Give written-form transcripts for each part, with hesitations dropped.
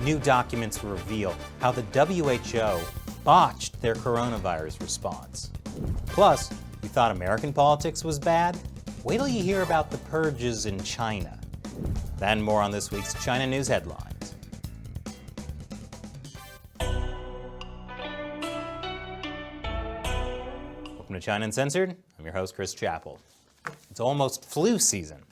New documents reveal how the WHO botched their coronavirus response. Plus, you thought American politics was bad? Wait till you hear about the purges in China. Then more on this week's China News Headlines. Welcome to China Uncensored. I'm your host, Chris Chappell. It's almost flu season,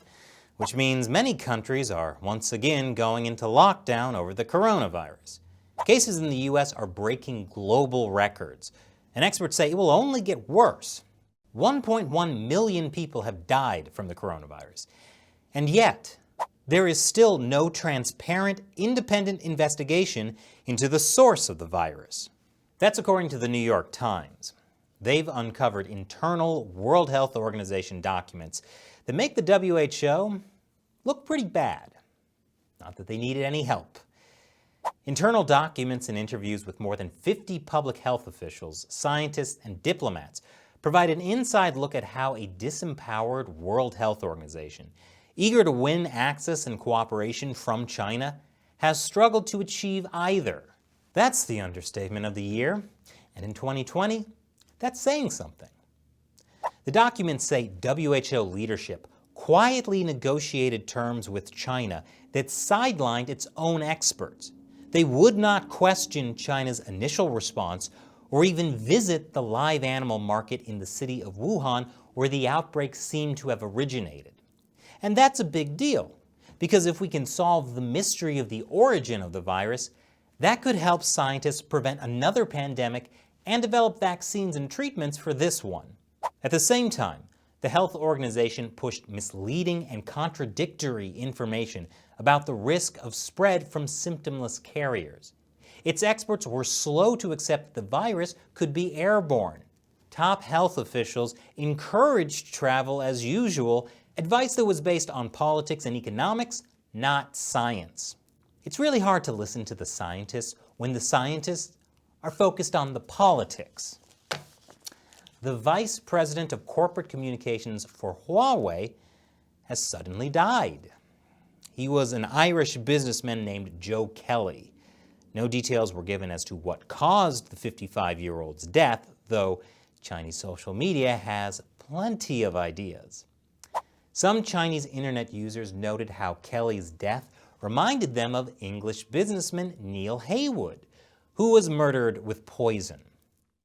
which means many countries are once again going into lockdown over the coronavirus. Cases in the U.S. are breaking global records, and experts say it will only get worse. 1.1 million people have died from the coronavirus, and yet there is still no transparent, independent investigation into the source of the virus. That's according to the New York Times. They've uncovered internal World Health Organization documents that make the WHO look pretty bad. Not that they needed any help. Internal documents and interviews with more than 50 public health officials, scientists, and diplomats provide an inside look at how a disempowered World Health Organization, eager to win access and cooperation from China, has struggled to achieve either. That's the understatement of the year, and in 2020, that's saying something. The documents say WHO leadership quietly negotiated terms with China that sidelined its own experts. They would not question China's initial response or even visit the live animal market in the city of Wuhan where the outbreak seemed to have originated. And that's a big deal, because if we can solve the mystery of the origin of the virus, that could help scientists prevent another pandemic and develop vaccines and treatments for this one. At the same time, the health organization pushed misleading and contradictory information about the risk of spread from symptomless carriers. Its experts were slow to accept the virus could be airborne. Top health officials encouraged travel as usual, advice that was based on politics and economics, not science. It's really hard to listen to the scientists when the scientists are focused on the politics. The vice president of corporate communications for Huawei has suddenly died. He was an Irish businessman named Joe Kelly. No details were given as to what caused the 55-year-old's death, though Chinese social media has plenty of ideas. Some Chinese internet users noted how Kelly's death reminded them of English businessman Neil Heywood, who was murdered with poison.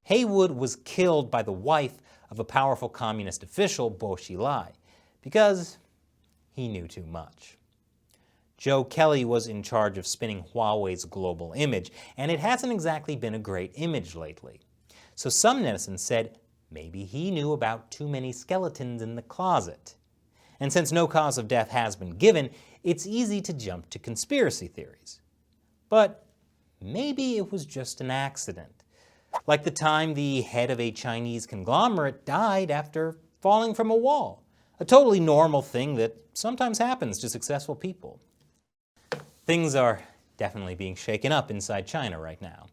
Heywood was killed by the wife of a powerful communist official, Bo Xilai, because he knew too much. Joe Kelly was in charge of spinning Huawei's global image, and it hasn't exactly been a great image lately. So some netizens said maybe he knew about too many skeletons in the closet. And since no cause of death has been given, it's easy to jump to conspiracy theories. But maybe it was just an accident. Like the time the head of a Chinese conglomerate died after falling from a wall. A totally normal thing that sometimes happens to successful people. Things are definitely being shaken up inside China right now.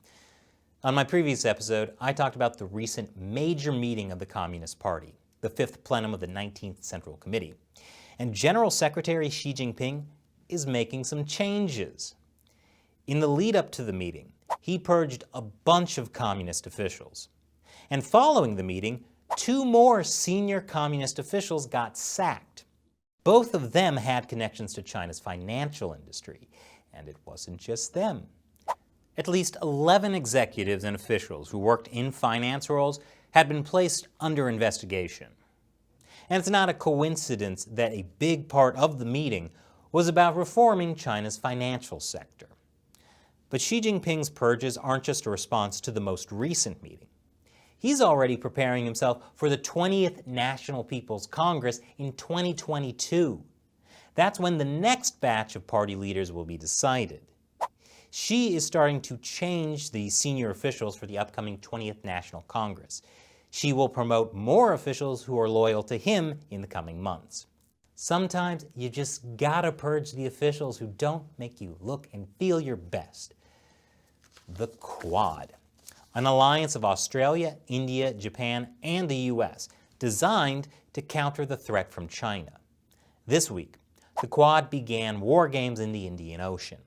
On my previous episode, I talked about the recent major meeting of the Communist Party, the 5th plenum of the 19th Central Committee. And General Secretary Xi Jinping is making some changes. In the lead up to the meeting, he purged a bunch of communist officials. And following the meeting, 2 more senior communist officials got sacked. Both of them had connections to China's financial industry, and it wasn't just them. At least 11 executives and officials who worked in finance roles had been placed under investigation. And it's not a coincidence that a big part of the meeting was about reforming China's financial sector. But Xi Jinping's purges aren't just a response to the most recent meeting. He's already preparing himself for the 20th National People's Congress in 2022. That's when the next batch of party leaders will be decided. Xi is starting to change the senior officials for the upcoming 20th National Congress. Xi will promote more officials who are loyal to him in the coming months. Sometimes you just gotta purge the officials who don't make you look and feel your best. The Quad, an alliance of Australia, India, Japan, and the US, designed to counter the threat from China. This week, the Quad began war games in the Indian Ocean.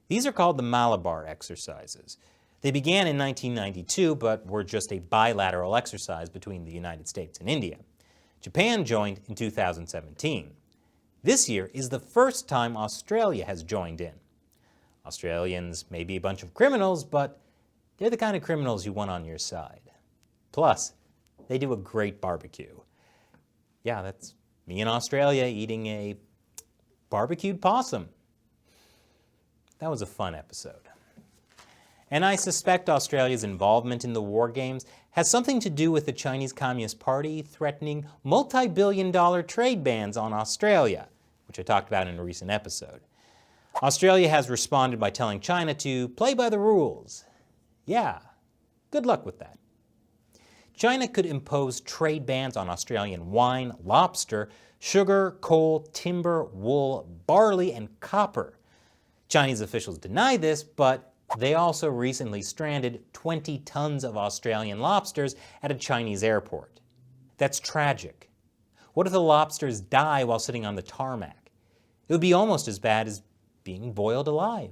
These are called the Malabar exercises. They began in 1992, but were just a bilateral exercise between the United States and India. Japan joined in 2017. This year is the first time Australia has joined in. Australians may be a bunch of criminals, but they're the kind of criminals you want on your side. Plus, they do a great barbecue. Yeah, that's me in Australia eating a barbecued possum. That was a fun episode. And I suspect Australia's involvement in the war games has something to do with the Chinese Communist Party threatening multi-billion-dollar trade bans on Australia, which I talked about in a recent episode. Australia has responded by telling China to play by the rules. Yeah, good luck with that. China could impose trade bans on Australian wine, lobster, sugar, coal, timber, wool, barley, and copper. Chinese officials deny this, but they also recently stranded 20 tons of Australian lobsters at a Chinese airport. That's tragic. What if the lobsters die while sitting on the tarmac? It would be almost as bad as being boiled alive.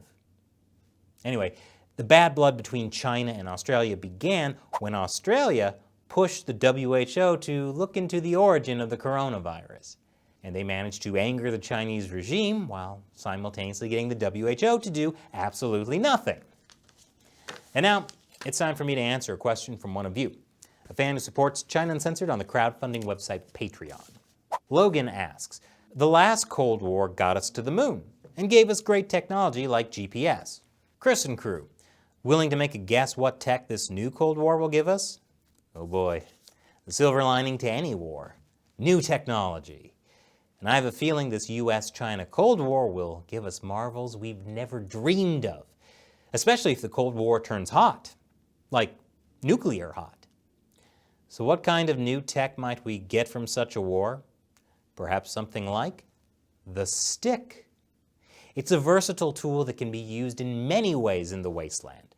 Anyway, the bad blood between China and Australia began when Australia pushed the WHO to look into the origin of the coronavirus. And they managed to anger the Chinese regime while simultaneously getting the WHO to do absolutely nothing. And now, it's time for me to answer a question from one of you, a fan who supports China Uncensored on the crowdfunding website Patreon. Logan asks, the last Cold War got us to the moon and gave us great technology like GPS. Chris and crew, willing to make a guess what tech this new Cold War will give us? Oh boy, the silver lining to any war, new technology. And I have a feeling this US-China Cold War will give us marvels we've never dreamed of, especially if the Cold War turns hot, like nuclear hot. So what kind of new tech might we get from such a war? Perhaps something like the stick. It's a versatile tool that can be used in many ways in the wasteland.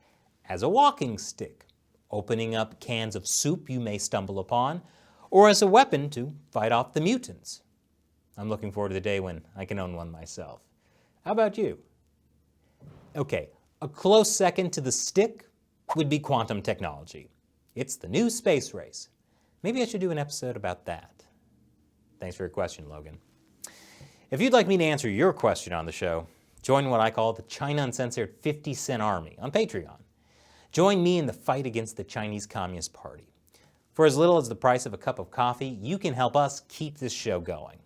As a walking stick, opening up cans of soup you may stumble upon, or as a weapon to fight off the mutants. I'm looking forward to the day when I can own one myself. How about you? Okay, a close second to the stick would be quantum technology. It's the new space race. Maybe I should do an episode about that. Thanks for your question, Logan. If you'd like me to answer your question on the show, join what I call the China Uncensored 50 Cent Army on Patreon. Join me in the fight against the Chinese Communist Party. For as little as the price of a cup of coffee, you can help us keep this show going.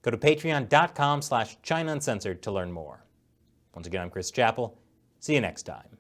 Go to patreon.com/China Uncensored to learn more. Once again, I'm Chris Chappell. See you next time.